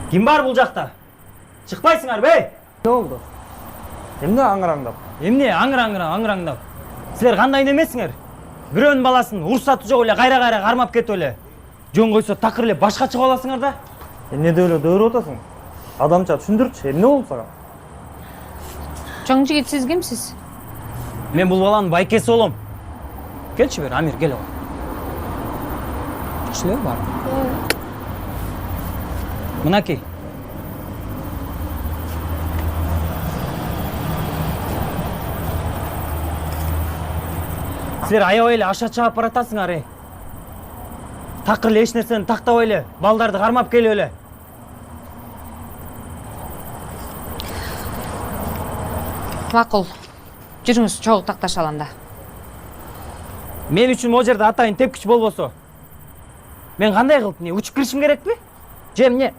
Ким бар бул жакта? Чыкпайсыңар бе? Не болду? Эмне аңыраңдап? Эмне аңыраңдап? Силер кандай немесиңер? Бирөөнүн баласын урсаты жок эле кайра кармап кетип эле. Жөн койсо такыр эле башка чыгып аласыңар да? Эмне деп эле дөөрүп атасың? Адамча түшүндүрчү, эмне болду сага? Чоң жигит, сиз кимсиз? Мен бул баланын байкеси болом. Келчи бери, Амир, кел. Күчлүү бар. Мынакей. Силер аябай эле аша чаап баратасыңар, Такыр эле эч нерсени тактабай эле, балдарды кармап келип эле. Макул. Жүрүңүз, чогуу такташалы анда. Мен үчүн могу жерде атайын тепкич болбосо, мен кандай кылып, учуп киришим керекпи? Же эмне?